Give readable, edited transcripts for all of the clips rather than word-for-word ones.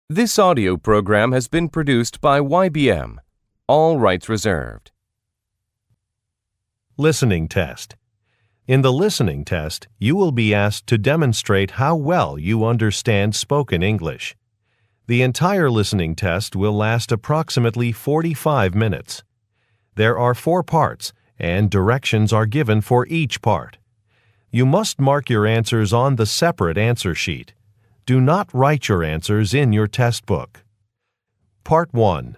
This audio program has been produced by YBM. All rights reserved. Listening test. In the listening test, you will be asked to demonstrate how well you understand spoken English. The entire listening test will last approximately 45 minutes. There are 4 parts, and directions are given for each part. You must mark your answers on the separate answer sheet. Do not write your answers in your test book. Part 1.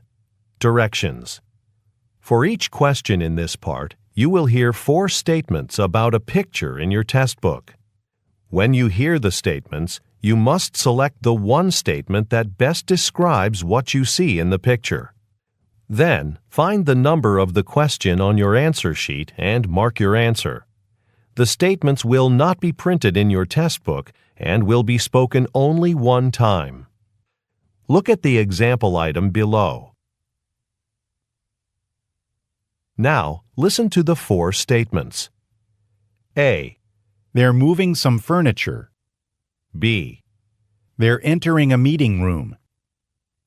Directions. For each question in this part, you will hear 4 statements about a picture in your test book. When you hear the statements, you must select the one statement that best describes what you see in the picture. Then, find the number of the question on your answer sheet and mark your answer. The statements will not be printed in your test book and will be spoken only one time. Look at the example item below. Now, listen to the 4 statements. A. They're moving some furniture. B. They're entering a meeting room.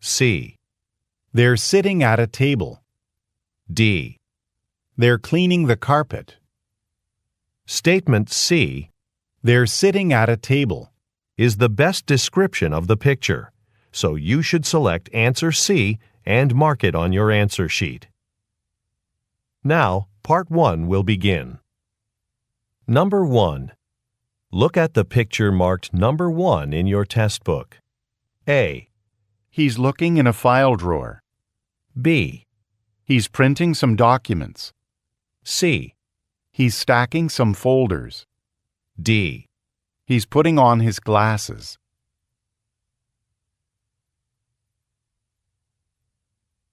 C. They're sitting at a table. D. They're cleaning the carpet. Statement C They're sitting at a table is the best description of the picture, so you should select answer C and mark it on your answer sheet. Now, part 1 will begin. Number 1. Look at the picture marked number 1 in your test book. A. He's looking in a file drawer. B. He's printing some documents. C. He's stacking some folders. D. He's putting on his glasses.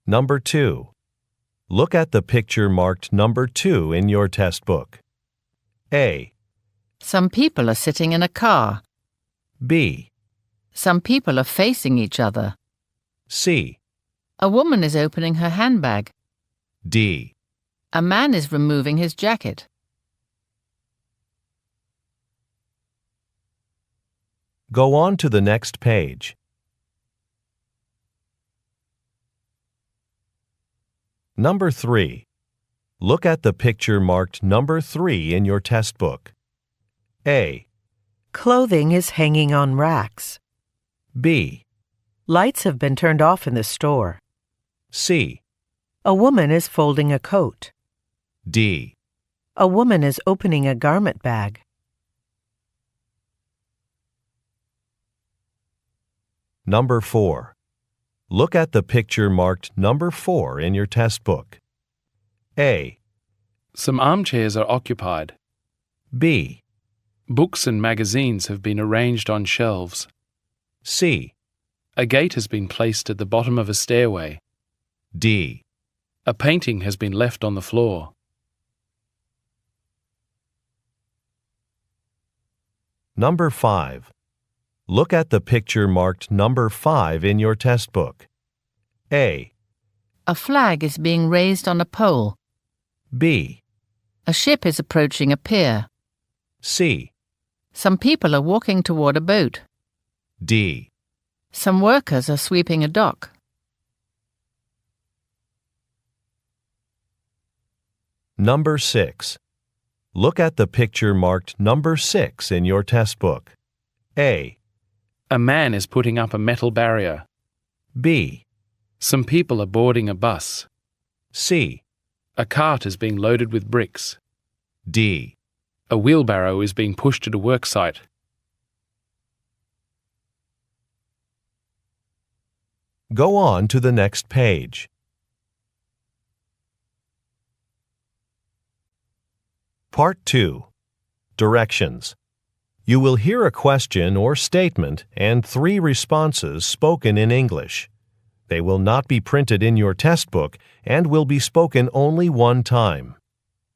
Number 2. Look at the picture marked number 2 in your test book. A. Some people are sitting in a car. B. Some people are facing each other. C. A woman is opening her handbag. D. A man is removing his jacket. Go on to the next page. Number 3. Look at the picture marked number 3 in your test book. A. Clothing is hanging on racks. B. Lights have been turned off in the store. C. A woman is folding a coat. D. A woman is opening a garment bag. Number 4. Look at the picture marked number 4 in your test book. A. Some armchairs are occupied. B. Books and magazines have been arranged on shelves. C. A gate has been placed at the bottom of a stairway. D. A painting has been left on the floor. Number 5. Look at the picture marked number 5 in your test book. A. A flag is being raised on a pole. B. A ship is approaching a pier. C. Some people are walking toward a boat. D. Some workers are sweeping a dock. Number 6. Look at the picture marked number 6 in your test book. A. A man is putting up a metal barrier. B. Some people are boarding a bus. C. A cart is being loaded with bricks. D. A wheelbarrow is being pushed at a work site. Go on to the next page. Part 2. Directions. You will hear a question or statement and 3 responses spoken in English. They will not be printed in your test book and will be spoken only one time.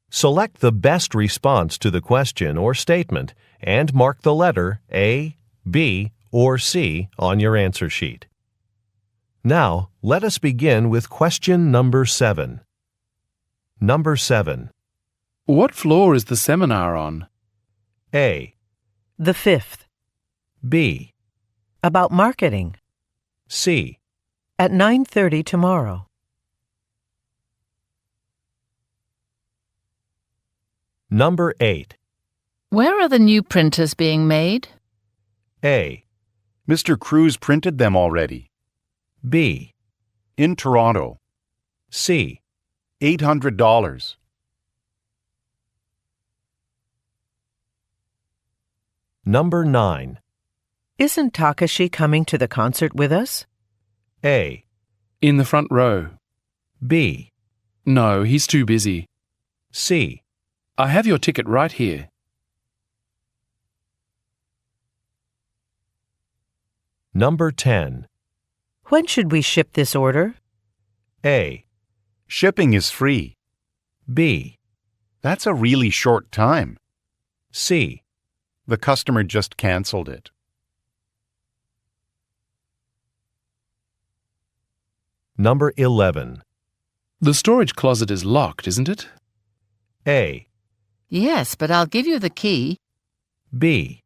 Select the best response to the question or statement and mark the letter A, B, or C on your answer sheet. Now, let us begin with question number 7. Number 7. What floor is the seminar on? A. The 5th. B. About marketing. C. At 9:30 tomorrow. Number 8. Where are the new printers being made? A. Mr. Cruz printed them already. B. In Toronto. C. $800. Number 9. Isn't Takashi coming to the concert with us? A. In the front row. B. No, he's too busy. C. I have your ticket right here. Number 10. When should we ship this order? A. Shipping is free. B. That's a really short time. C. The customer just canceled it. Number 11. The storage closet is locked, isn't it? A. Yes, but I'll give you the key. B.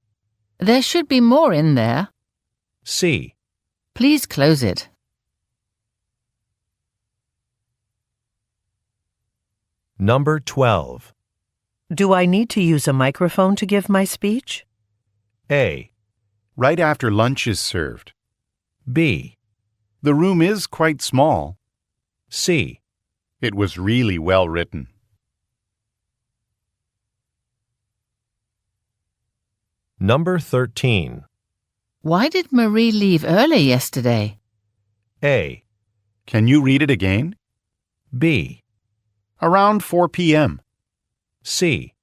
There should be more in there. C. Please close it. Number 12. Do I need to use a microphone to give my speech? A. Right after lunch is served. B. The room is quite small. C. It was really well written. Number 13. Why did Marie leave early yesterday? A. Can you read it again? B. Around 4 p.m. C.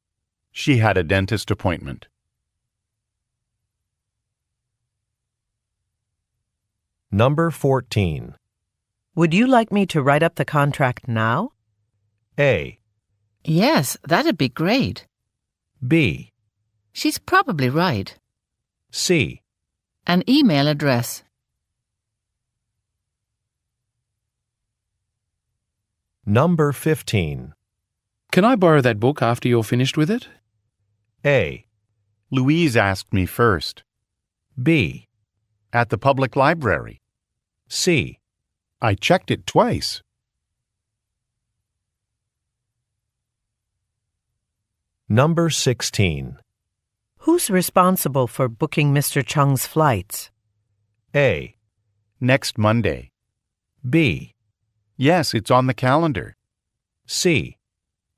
She had a dentist appointment. Number 14. Would you like me to write up the contract now? A. Yes, that'd be great. B. She's probably right. C. An email address. Number 15. Can I borrow that book after you're finished with it? A. Louise asked me first. B. At the public library. C. I checked it twice. Number 16. Who's responsible for booking Mr. Chung's flights? A. Next Monday. B. Yes, it's on the calendar. C.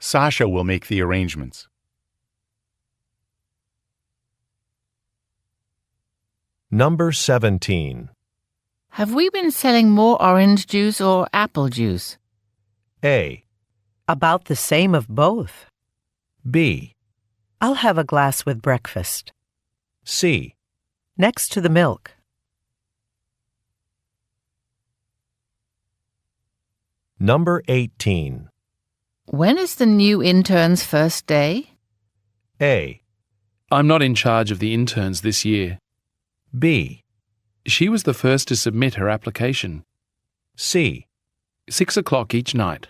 Sasha will make the arrangements. Number 17. Have we been selling more orange juice or apple juice? A. About the same of both. B. I'll have a glass with breakfast. C. Next to the milk. Number 18. When is the new intern's first day? A. I'm not in charge of the interns this year. B. She was the first to submit her application. C. 6 o'clock each night.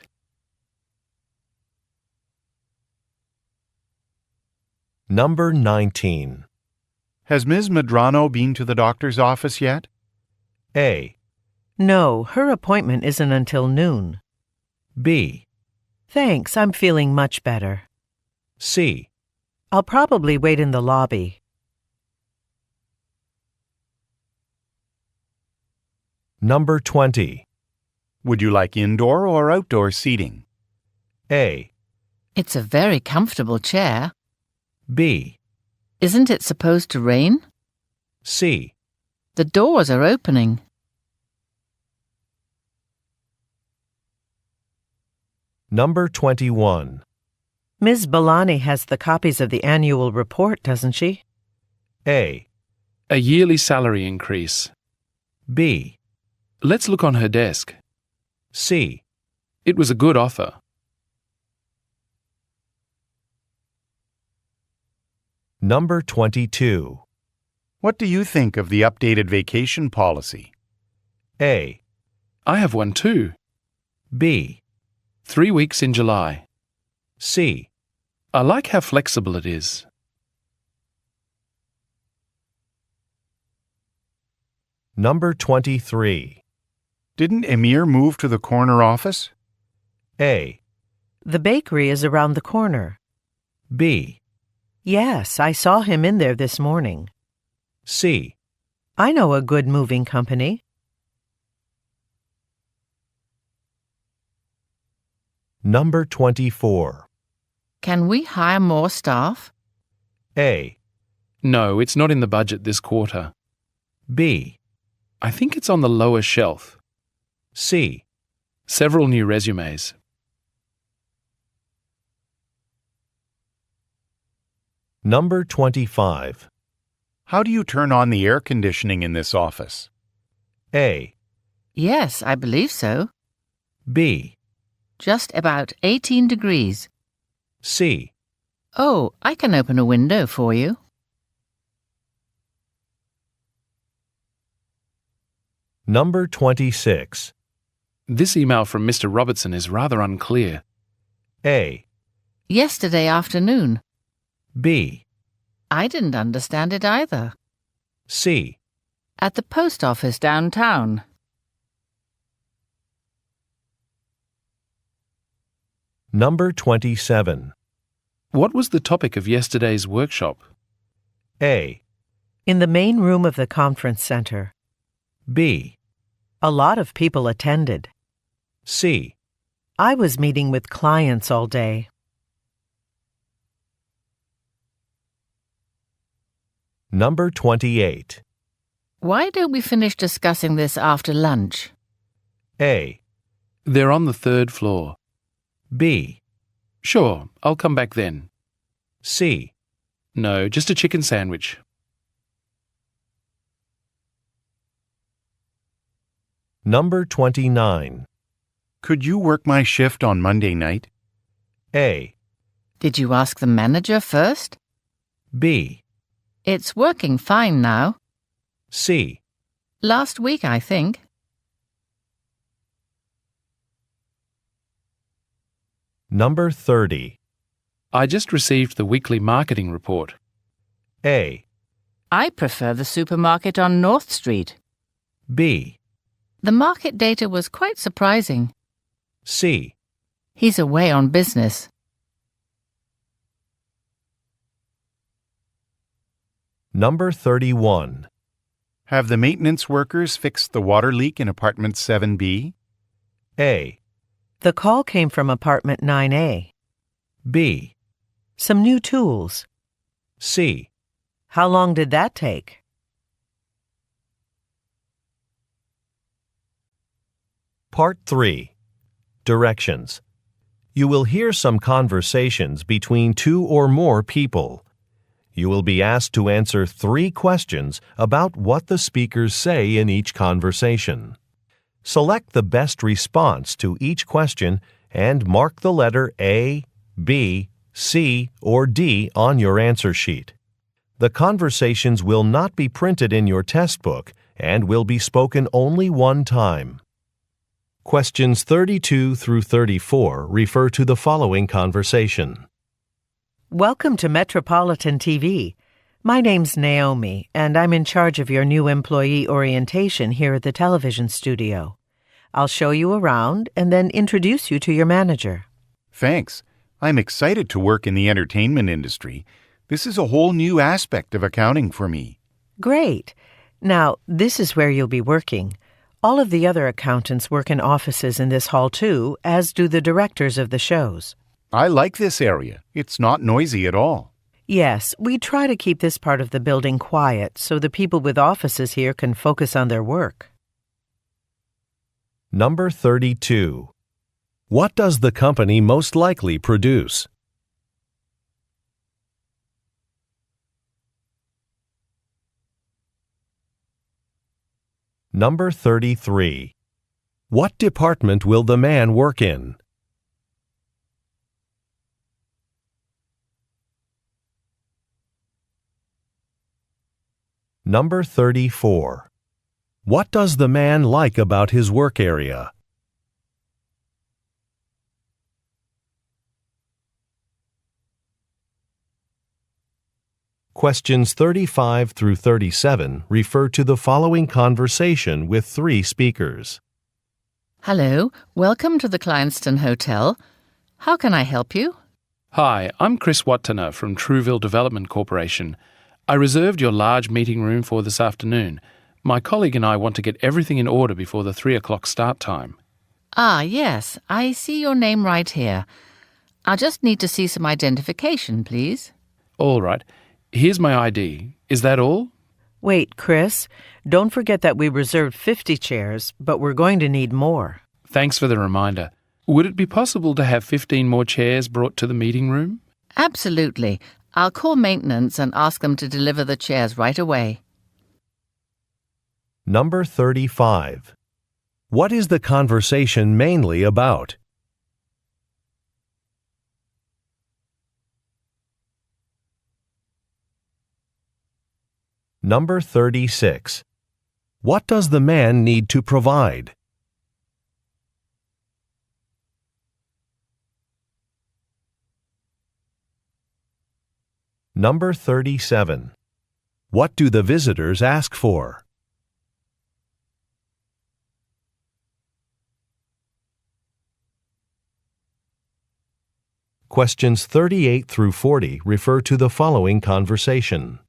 Number 19. Has Ms. Medrano been to the doctor's office yet? A. No, her appointment isn't until noon. B. Thanks, I'm feeling much better. C. I'll probably wait in the lobby. Number 20. Would you like indoor or outdoor seating? A. It's a very comfortable chair. B. Isn't it supposed to rain? C. The doors are opening. Number 21. Ms. Balani has the copies of the annual report, doesn't she? A. A yearly salary increase. B. Let's look on her desk. C. It was a good offer. Number 22. What do you think of the updated vacation policy? A. I have one too. B. 3 weeks in July. C. I like how flexible it is. Number 23. Didn't Emir move to the corner office? A. The bakery is around the corner. B. Yes, I saw him in there this morning. C. I know a good moving company. Number 24. Can we hire more staff? A. No, it's not in the budget this quarter. B. I think it's on the lower shelf. C. Several new resumes. Number 25. How do you turn on the air conditioning in this office? A. Yes, I believe so. B. Just about 18 degrees. C. Oh, I can open a window for you. Number 26. This email from Mr. Robertson is rather unclear. A. Yesterday afternoon. B. I didn't understand it either. C. At the post office downtown. Number 27. What was the topic of yesterday's workshop? A. In the main room of the conference center. B. A lot of people attended. C. I was meeting with clients all day. Number 28. Why don't we finish discussing this after lunch? A. They're on the third floor. B. Sure, I'll come back then. C. No, just a chicken sandwich. Number 29. Could you work my shift on Monday night? A. Did you ask the manager first? B. It's working fine now. C. Last week, I think. Number 30. I just received the weekly marketing report. A. I prefer the supermarket on North Street. B. The market data was quite surprising. C. He's away on business. Number 31. Have the maintenance workers fixed the water leak in apartment 7B? A. The call came from apartment 9A. B. Some new tools. C. How long did that take? Part 3. Directions. You will hear some conversations between two or more people. You will be asked to answer 3 questions about what the speakers say in each conversation. Select the best response to each question and mark the letter A, B, C, or D on your answer sheet. The conversations will not be printed in your test book and will be spoken only one time. Questions 32 through 34 refer to the following conversation. Welcome to Metropolitan TV. My name's Naomi, and I'm in charge of your new employee orientation here at the television studio. I'll show you around and then introduce you to your manager. Thanks. I'm excited to work in the entertainment industry. This is a whole new aspect of accounting for me. Great. Now, this is where you'll be working. All of the other accountants work in offices in this hall too, as do the directors of the shows. I like this area. It's not noisy at all. Yes, we try to keep this part of the building quiet so the people with offices here can focus on their work. Number 32. What does the company most likely produce? Number 33. What department will the man work in? Number 34. What does the man like about his work area? Questions 35 through 37 refer to the following conversation with three speakers. Hello, welcome to the Kleinston Hotel. How can I help you? Hi, I'm Chris Wattana from Trueville Development Corporation. I reserved your large meeting room for this afternoon. My colleague and I want to get everything in order before the 3 o'clock start time. Ah, yes, I see your name right here. I'll just need to see some identification, please. All right, here's my ID. Is that all? Wait, Chris, don't forget that we reserved 50 chairs, but we're going to need more. Thanks for the reminder. Would it be possible to have 15 more chairs brought to the meeting room? Absolutely. I'll call maintenance and ask them to deliver the chairs right away. Number 35. What is the conversation mainly about? Number 36. What does the man need to provide? Number 37. What do the visitors ask for? Questions 38 through 40 refer to the following conversation.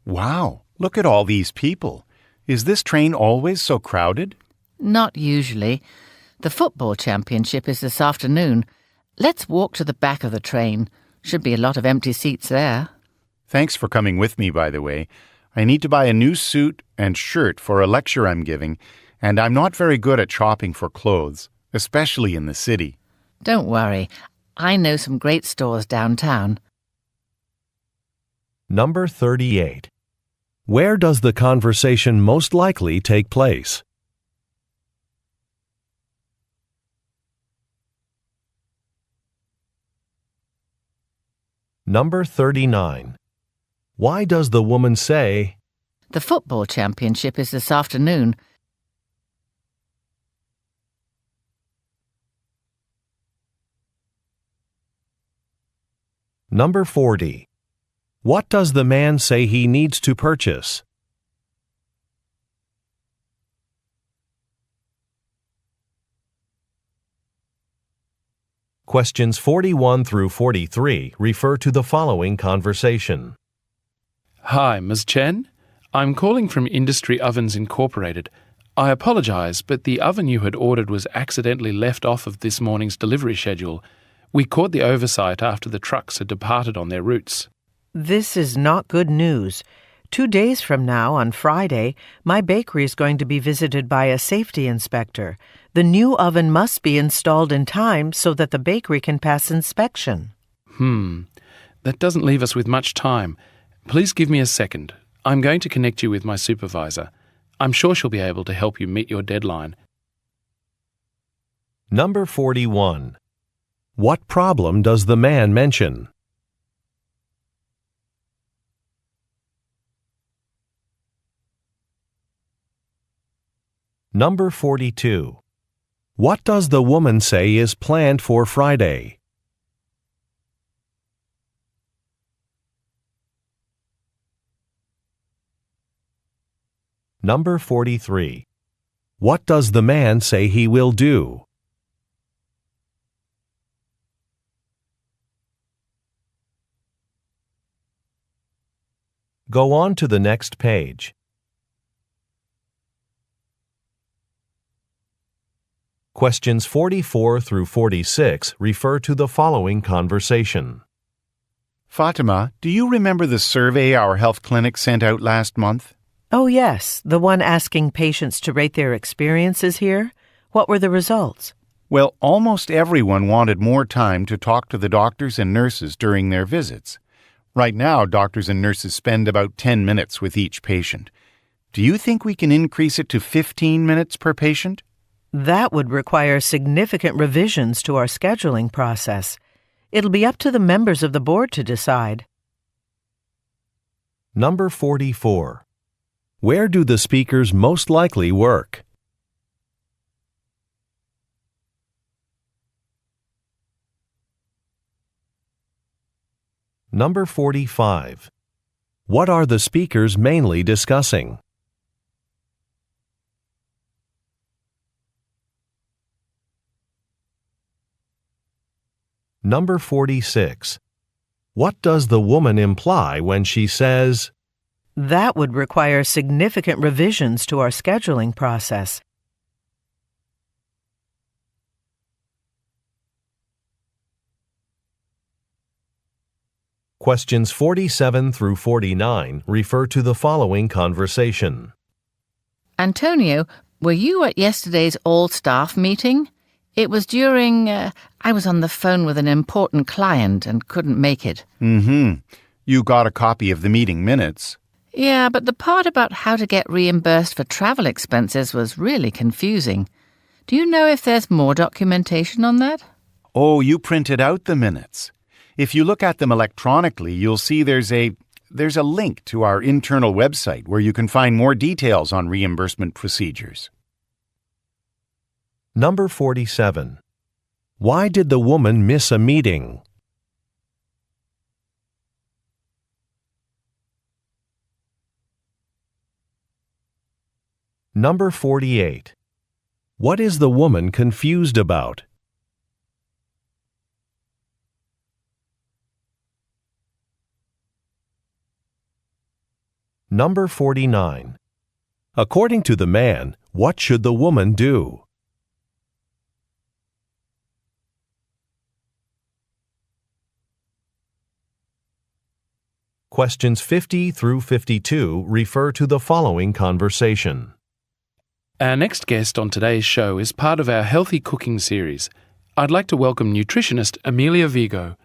Wow, look at all these people. Is this train always so crowded? Not usually. The football championship is this afternoon. Let's walk to the back of the train. Should be a lot of empty seats there. Thanks for coming with me, by the way. I need to buy a new suit and shirt for a lecture I'm giving, and I'm not very good at shopping for clothes, especially in the city. Don't worry. I know some great stores downtown. Number 38. Where does the conversation most likely take place? Number 39. Why does the woman say, The football championship is this afternoon. Number 40. What does the man say he needs to purchase? Questions 41 through 43 refer to the following conversation. Hi, Ms. Chen. I'm calling from Industry Ovens Incorporated. I apologize, but the oven you had ordered was accidentally left off of this morning's delivery schedule. We caught the oversight after the trucks had departed on their routes. This is not good news. 2 days from now, on Friday, my bakery is going to be visited by a safety inspector. The new oven must be installed in time so that the bakery can pass inspection. That doesn't leave us with much time. Please give me a second. I'm going to connect you with my supervisor. I'm sure she'll be able to help you meet your deadline. Number 41. What problem does the man mention? Number 42. What does the woman say is planned for Friday? Number 43. What does the man say he will do? Go on to the next page. Questions 44 through 46 refer to the following conversation. Fatima, do you remember the survey our health clinic sent out last month? Oh, yes, the one asking patients to rate their experiences here. What were the results? Well, almost everyone wanted more time to talk to the doctors and nurses during their visits. Right now, doctors and nurses spend about 10 minutes with each patient. Do you think we can increase it to 15 minutes per patient? That would require significant revisions to our scheduling process. It'll be up to the members of the board to decide. Number 44. Where do the speakers most likely work? Number 45. What are the speakers mainly discussing? Number 46. What does the woman imply when she says, That would require significant revisions to our scheduling process. Questions 47 through 49 refer to the following conversation. Antonio, were you at yesterday's all-staff meeting? It was during, I was on the phone with an important client and couldn't make it. You got a copy of the meeting minutes. Yeah, but the part about how to get reimbursed for travel expenses was really confusing. Do you know if there's more documentation on that? Oh, you printed out the minutes. If you look at them electronically, you'll see there's a link to our internal website where you can find more details on reimbursement procedures. Number 47. Why did the woman miss a meeting? Number 48. What is the woman confused about? Number 49. According to the man, what should the woman do? Questions 50 through 52 refer to the following conversation. Our next guest on today's show is part of our Healthy Cooking series. I'd like to welcome nutritionist Amelia Vigo.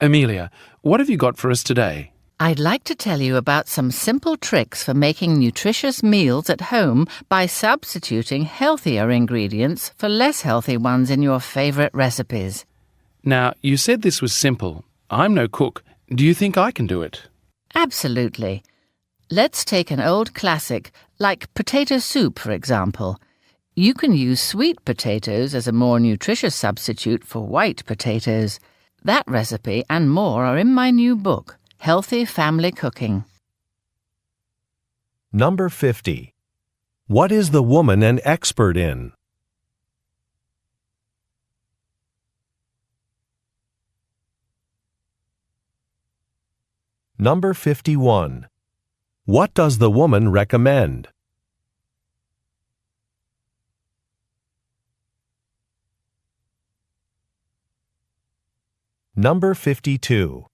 Amelia, what have you got for us today? I'd like to tell you about some simple tricks for making nutritious meals at home by substituting healthier ingredients for less healthy ones in your favorite recipes. Now, you said this was simple. I'm no cook. Do you think I can do it? Absolutely. Let's take an old classic, like potato soup, for example. You can use sweet potatoes as a more nutritious substitute for white potatoes. That recipe and more are in my new book, Healthy Family Cooking. Number 50. What is the woman an expert in? Number 51. What does the woman recommend? Number 52.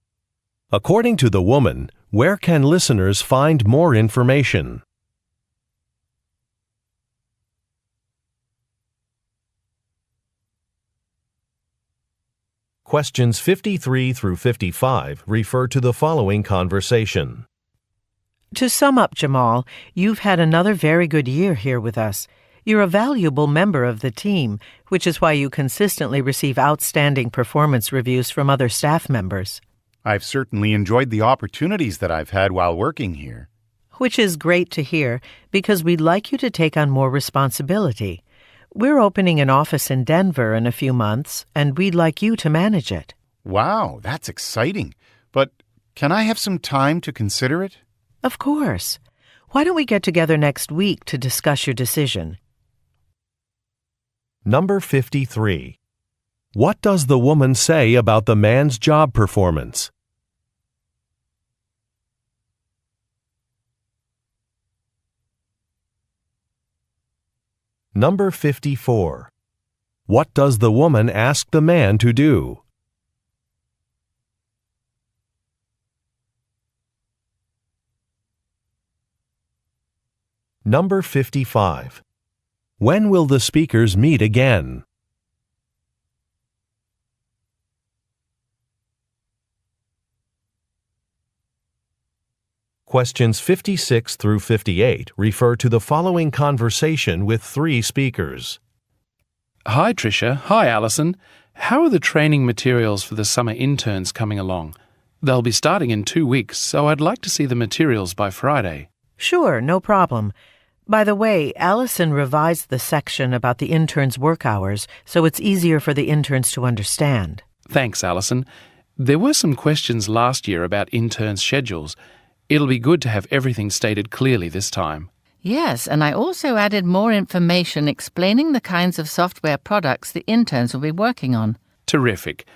According to the woman, where can listeners find more information? Questions 53 through 55 refer to the following conversation. To sum up, Jamal, you've had another very good year here with us. You're a valuable member of the team, which is why you consistently receive outstanding performance reviews from other staff members. I've certainly enjoyed the opportunities that I've had while working here. Which is great to hear, because we'd like you to take on more responsibility. We're opening an office in Denver in a few months, and we'd like you to manage it. Wow, that's exciting. But can I have some time to consider it? Of course. Why don't we get together next week to discuss your decision? Number 53. What does the woman say about the man's job performance? Number 54. What does the woman ask the man to do? Number 55. When will the speakers meet again? Questions 56 through 58 refer to the following conversation with three speakers. Hi, Tricia. Hi, Alison. How are the training materials for the summer interns coming along? They'll be starting in 2 weeks, so I'd like to see the materials by Friday. Sure, no problem. By the way, Allison revised the section about the interns' work hours, so it's easier for the interns to understand. Thanks, Alison. There were some questions last year about interns' schedules. It'll be good to have everything stated clearly this time. Yes, and I also added more information explaining the kinds of software products the interns will be working on. Terrific.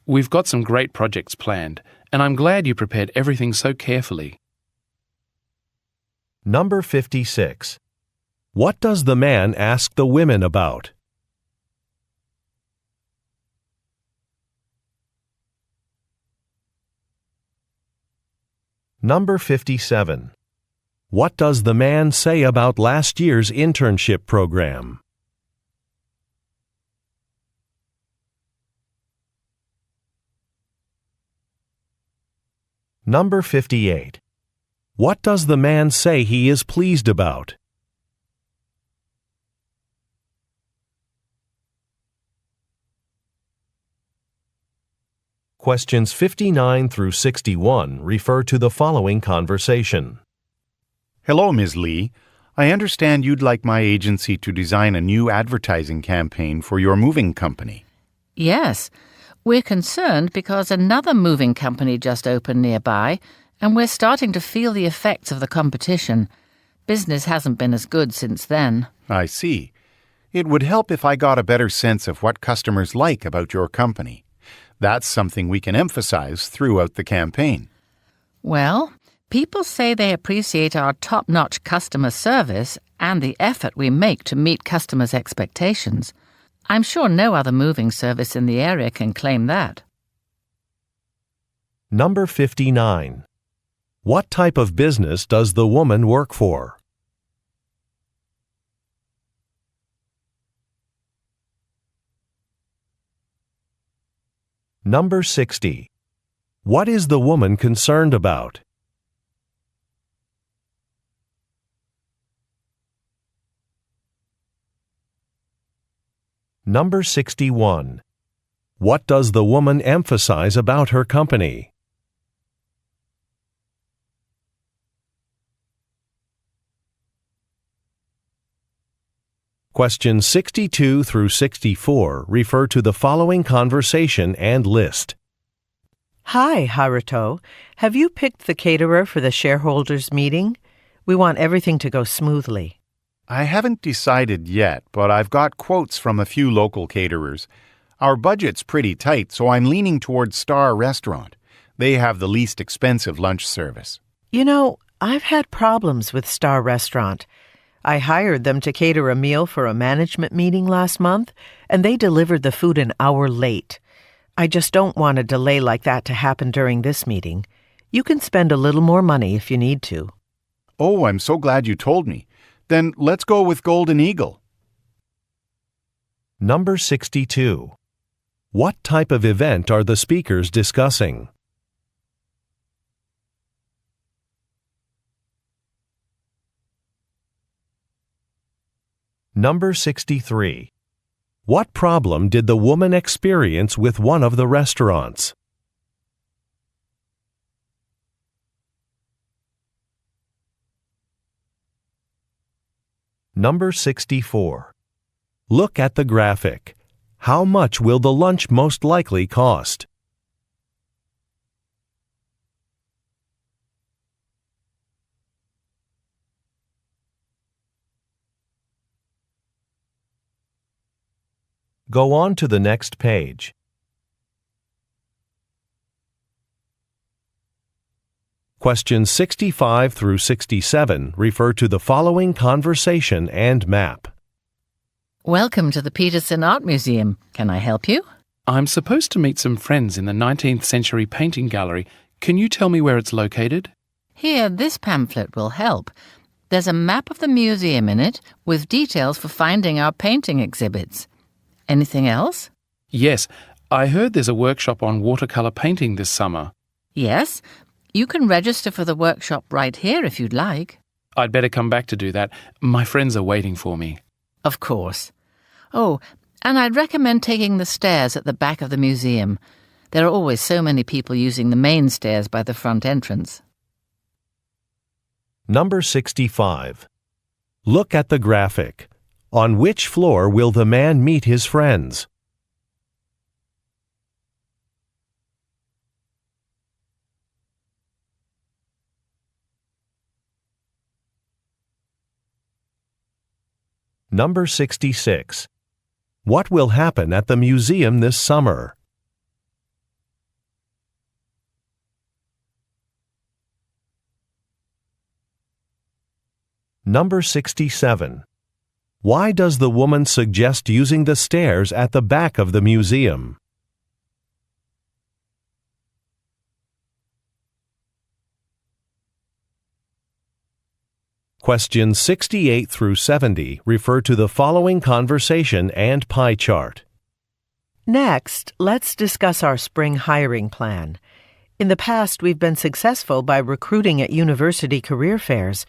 We've got some great projects planned, and I'm glad you prepared everything so carefully. Number 56. What does the man ask the women about? Number 57. What does the man say about last year's internship program? Number 58. What does the man say he is pleased about? Questions 59 through 61 refer to the following conversation. Hello, Ms. Lee. I understand you'd like my agency to design a new advertising campaign for your moving company. Yes, we're concerned because another moving company just opened nearby, and we're starting to feel the effects of the competition. Business hasn't been as good since then. I see. It would help if I got a better sense of what customers like about your company. That's something we can emphasize throughout the campaign. Well, people say they appreciate our top-notch customer service and the effort we make to meet customers' expectations. I'm sure no other moving service in the area can claim that. Number 59. What type of business does the woman work for? Number 60. What is the woman concerned about? Number 61. What does the woman emphasize about her company? Questions 62 through 64 refer to the following conversation and list. Hi, Haruto. Have you picked the caterer for the shareholders' meeting? We want everything to go smoothly. I haven't decided yet, but I've got quotes from a few local caterers. Our budget's pretty tight, so I'm leaning towards Star Restaurant. They have the least expensive lunch service. You know, I've had problems with Star Restaurant. I hired them to cater a meal for a management meeting last month, and they delivered the food an hour late. I just don't want a delay like that to happen during this meeting. You can spend a little more money if you need to. Oh, I'm so glad you told me. Then let's go with Golden Eagle. Number 62. What type of event are the speakers discussing? Number 63. What problem did the woman experience with one of the restaurants? Number 64. Look at the graphic. How much will the lunch most likely cost? Go on to the next page. Questions 65 through 67 refer to the following conversation and map. Welcome to the Peterson Art Museum. Can I help you? I'm supposed to meet some friends in the 19th century painting gallery. Can you tell me where it's located? Here, this pamphlet will help. There's a map of the museum in it with details for finding our painting exhibits. Anything else? Yes, I heard there's a workshop on watercolor painting this summer. Yes. You can register for the workshop right here if you'd like. I'd better come back to do that. My friends are waiting for me. Of course. Oh, and I'd recommend taking the stairs at the back of the museum. There are always so many people using the main stairs by the front entrance. Number 65. Look at the graphic. On which floor will the man meet his friends? Number 66. What will happen at the museum this summer? Number 67. Why does the woman suggest using the stairs at the back of the museum? Questions 68 through 70 refer to the following conversation and pie chart. Next, let's discuss our spring hiring plan. In the past, we've been successful by recruiting at university career fairs,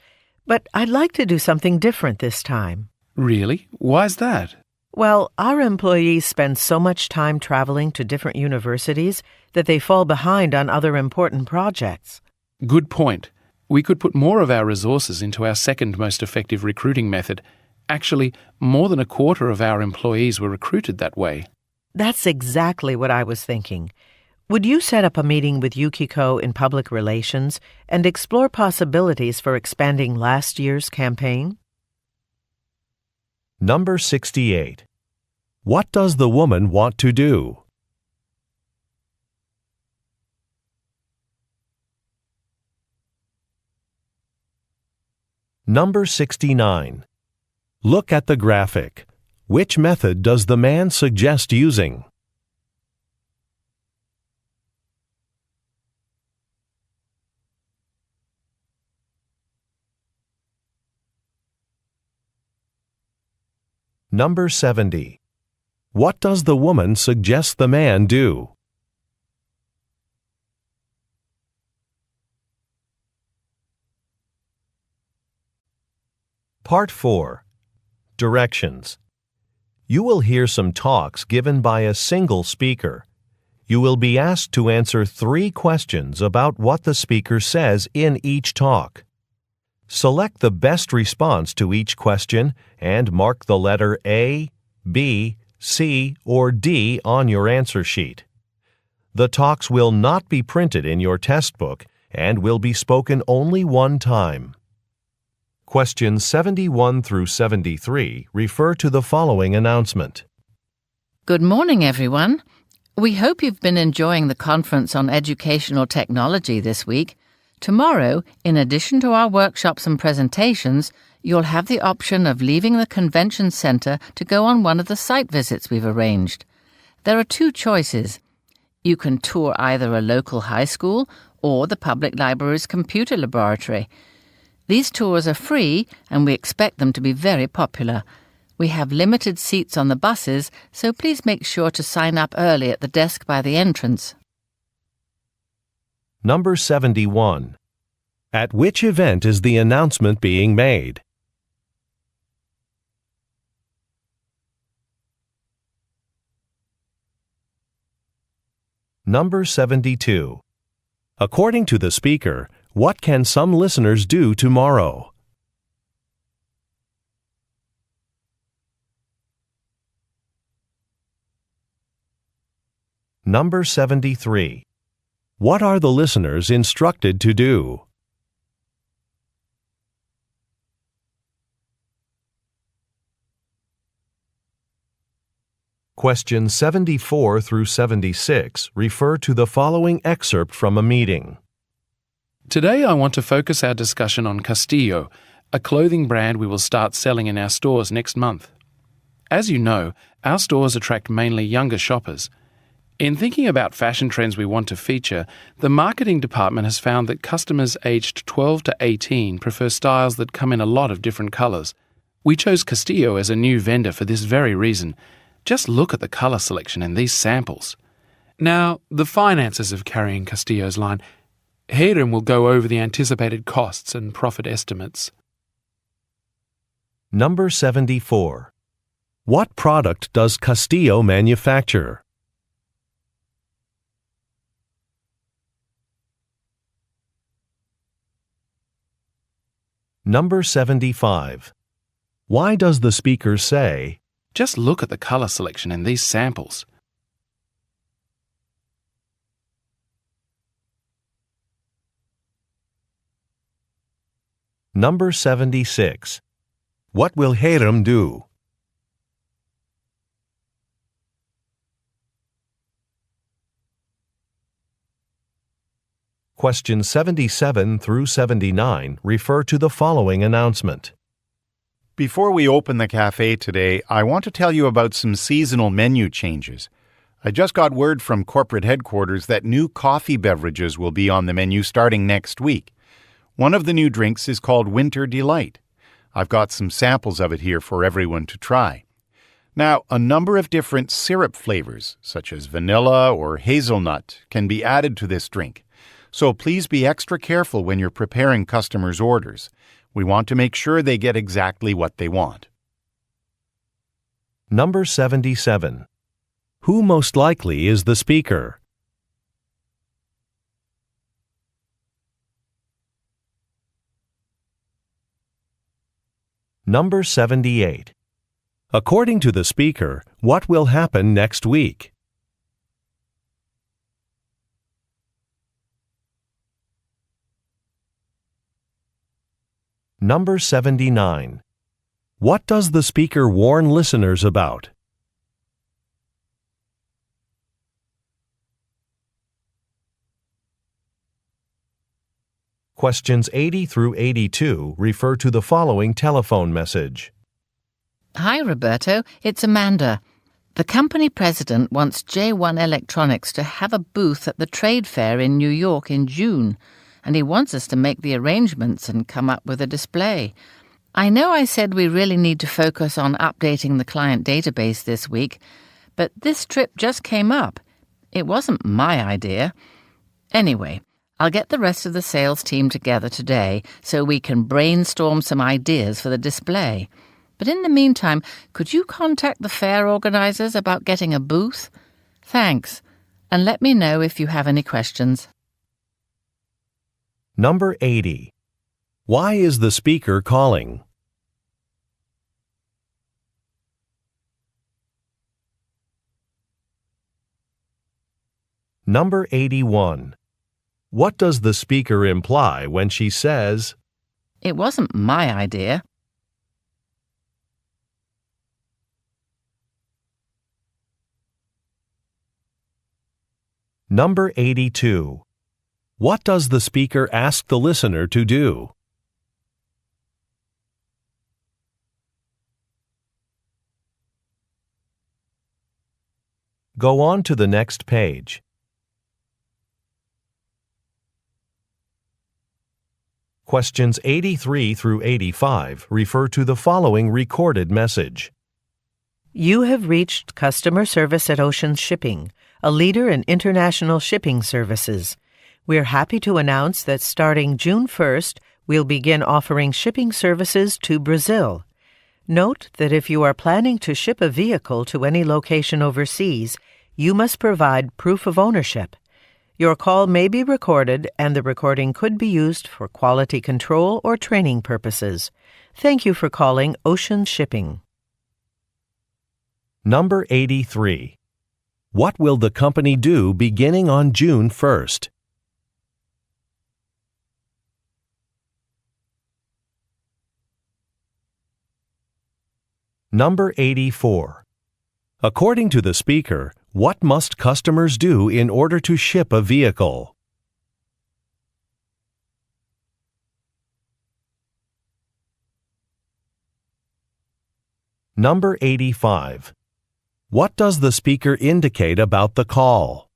but I'd like to do something different this time. Really? Why's that? Well, our employees spend so much time traveling to different universities that they fall behind on other important projects. Good point. We could put more of our resources into our second most effective recruiting method. Actually, more than a quarter of our employees were recruited that way. That's exactly what I was thinking. Would you set up a meeting with Yukiko in public relations and explore possibilities for expanding last year's campaign? Number 68. What does the woman want to do? Number 69. Look at the graphic. Which method does the man suggest using? Number 70. What does the woman suggest the man do? Part 4. Directions. You will hear some talks given by a single speaker. You will be asked to answer 3 questions about what the speaker says in each talk. Select the best response to each question and mark the letter A, B, C, or D on your answer sheet. The talks will not be printed in your test book and will be spoken only one time. Questions 71 through 73 refer to the following announcement. Good morning, everyone. We hope you've been enjoying the conference on educational technology this week. Tomorrow, in addition to our workshops and presentations, you'll have the option of leaving the convention center to go on one of the site visits we've arranged. There are 2 choices. You can tour either a local high school or the public library's computer laboratory. These tours are free and we expect them to be very popular. We have limited seats on the buses, so please make sure to sign up early at the desk by the entrance. Number 71. At which event is the announcement being made? Number 72. According to the speaker, what can some listeners do tomorrow? Number 73. What are the listeners instructed to do? Questions 74 through 76 refer to the following excerpt from a meeting. Today I want to focus our discussion on Castillo, a clothing brand we will start selling in our stores next month. As you know, our stores attract mainly younger shoppers. In thinking about fashion trends we want to feature, the marketing department has found that customers aged 12 to 18 prefer styles that come in a lot of different colours. We chose Castillo as a new vendor for this very reason. Just look at the colour selection in these samples. Now, the finances of carrying Castillo's line. Hayden will go over the anticipated costs and profit estimates. Number 74. What product does Castillo manufacture? Number 75. Why does the speaker say, Just look at the colour selection in these samples. Number 76. What will Hiram do? Questions 77 through 79 refer to the following announcement. Before we open the cafe today, I want to tell you about some seasonal menu changes. I just got word from corporate headquarters that new coffee beverages will be on the menu starting next week. One of the new drinks is called Winter Delight. I've got some samples of it here for everyone to try. Now, a number of different syrup flavors, such as vanilla or hazelnut, can be added to this drink. So please be extra careful when you're preparing customers' orders. We want to make sure they get exactly what they want. Number 77. Who most likely is the speaker? Number 78. According to the speaker, what will happen next week? Number 79. What does the speaker warn listeners about? Questions 80 through 82 refer to the following telephone message. Hi, Roberto. It's Amanda. The company president wants J1 Electronics to have a booth at the trade fair in New York in June, and he wants us to make the arrangements and come up with a display. I know I said we really need to focus on updating the client database this week, but this trip just came up. It wasn't my idea. Anyway, I'll get the rest of the sales team together today so we can brainstorm some ideas for the display. But in the meantime, could you contact the fair organizers about getting a booth? Thanks, and let me know if you have any questions. Number 80. Why is the speaker calling? Number 81. What does the speaker imply when she says, It wasn't my idea. Number 82. What does the speaker ask the listener to do? Go on to the next page. Questions 83 through 85 refer to the following recorded message. You have reached customer service at Ocean Shipping, a leader in international shipping services. We're happy to announce that starting June 1st, we'll begin offering shipping services to Brazil. Note that if you are planning to ship a vehicle to any location overseas, you must provide proof of ownership. Your call may be recorded, and the recording could be used for quality control or training purposes. Thank you for calling Ocean Shipping. Number 83. What will the company do beginning on June 1st? Number 84. According to the speaker, what must customers do in order to ship a vehicle? Number 85. What does the speaker indicate about the call?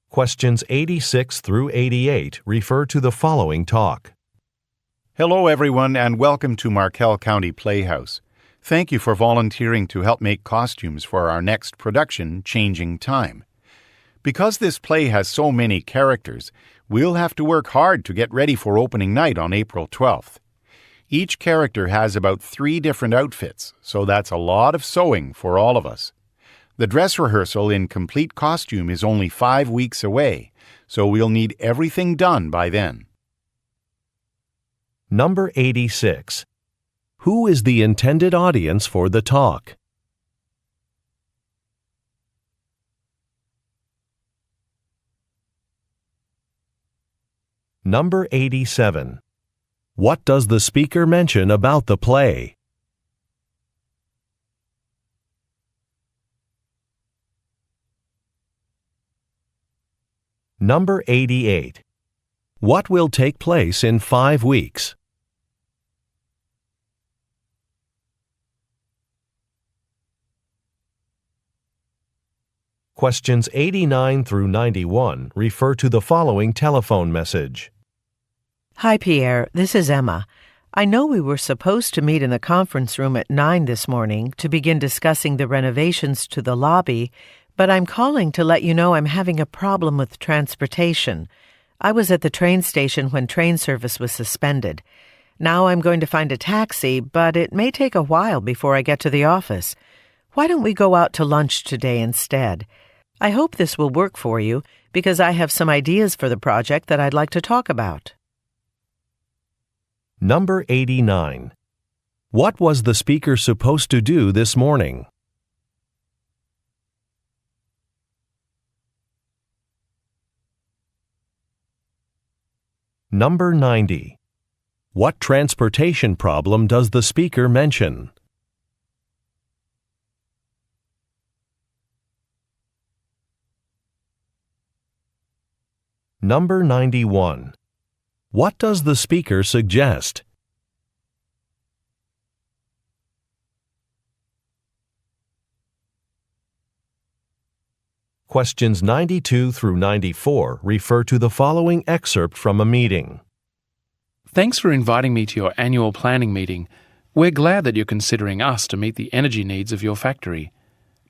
Questions 86 through 88 refer to the following talk. Hello, everyone, and welcome to Markel County Playhouse. Thank you for volunteering to help make costumes for our next production, Changing Time. Because this play has so many characters, we'll have to work hard to get ready for opening night on April 12th. Each character has about 3 different outfits, so that's a lot of sewing for all of us. The dress rehearsal in complete costume is only 5 weeks away, so we'll need everything done by then. Number 86. Who is the intended audience for the talk? Number 87. What does the speaker mention about the play? Number 88. What will take place in 5 weeks? Questions 89 through 91 refer to the following telephone message. Hi, Pierre. This is Emma. I know we were supposed to meet in the conference room at 9 this morning to begin discussing the renovations to the lobby, but I'm calling to let you know I'm having a problem with transportation. I was at the train station when train service was suspended. Now I'm going to find a taxi, but it may take a while before I get to the office. Why don't we go out to lunch today instead? I hope this will work for you because I have some ideas for the project that I'd like to talk about. Number 89. What was the speaker supposed to do this morning? Number 90. What transportation problem does the speaker mention? Number 91. What does the speaker suggest? Questions 92 through 94 refer to the following excerpt from a meeting. Thanks for inviting me to your annual planning meeting. We're glad that you're considering us to meet the energy needs of your factory.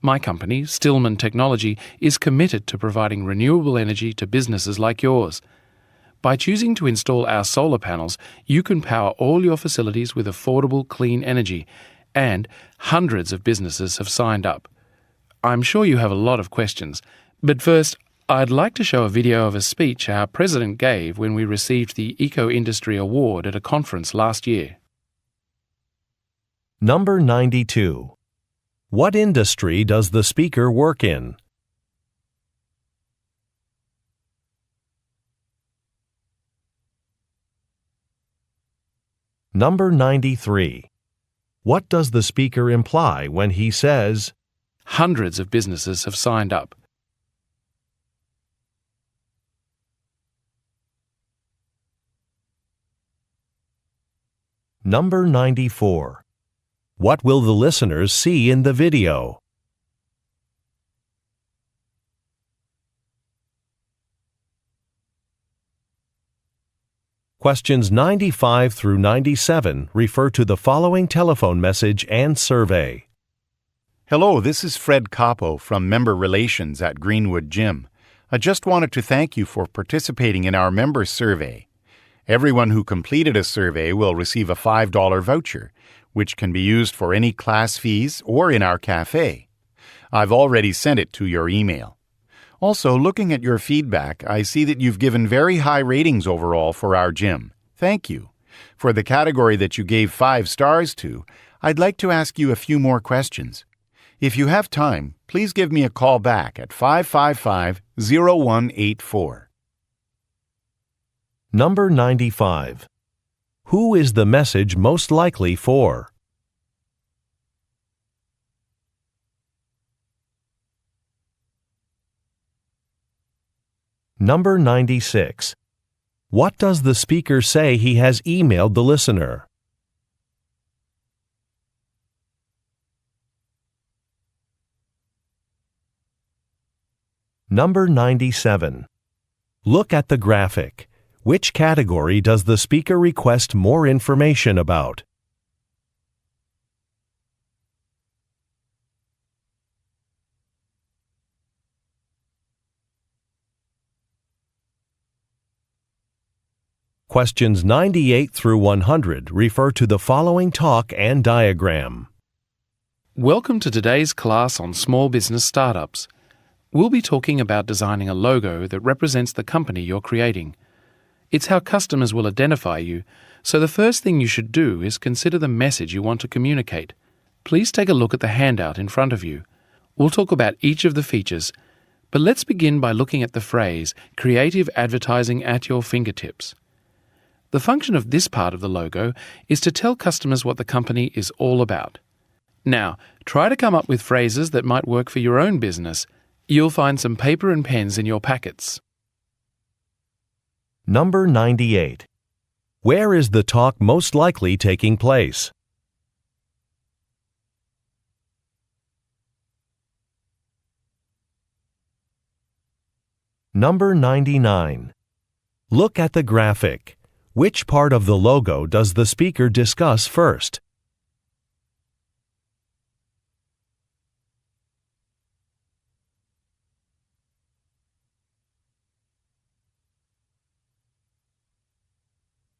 My company, Stillman Technology, is committed to providing renewable energy to businesses like yours. By choosing to install our solar panels, you can power all your facilities with affordable, clean energy, and hundreds of businesses have signed up. I'm sure you have a lot of questions, but first, I'd like to show a video of a speech our president gave when we received the Eco Industry Award at a conference last year. Number 92. What industry does the speaker work in? Number 93. What does the speaker imply when he says, Hundreds of businesses have signed up? Number 94. What will the listeners see in the video? Questions 95 through 97 refer to the following telephone message and survey. Hello, this is Fred Capo from Member Relations at Greenwood Gym. I just wanted to thank you for participating in our member survey. Everyone who completed a survey will receive a $5 voucher, which can be used for any class fees or in our cafe. I've already sent it to your email. Also, looking at your feedback, I see that you've given very high ratings overall for our gym. Thank you. For the category that you gave 5 stars to, I'd like to ask you a few more questions. If you have time, please give me a call back at 555-0184. Number 95. Who is the message most likely for? Number 96. What does the speaker say he has emailed the listener? Number 97. Look at the graphic. Which category does the speaker request more information about? Questions 98 through 100 refer to the following talk and diagram. Welcome to today's class on small business startups. We'll be talking about designing a logo that represents the company you're creating. It's how customers will identify you, so the first thing you should do is consider the message you want to communicate. Please take a look at the handout in front of you. We'll talk about each of the features, but let's begin by looking at the phrase, creative advertising at your fingertips. The function of this part of the logo is to tell customers what the company is all about. Now, try to come up with phrases that might work for your own business. You'll find some paper and pens in your packets. Number 98. Where is the talk most likely taking place? Number 99. Look at the graphic. Which part of the logo does the speaker discuss first?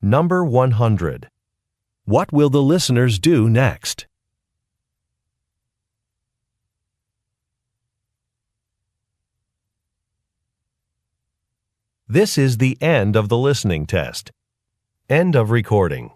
Number 100. What will the listeners do next? This is the end of the listening test. End of recording.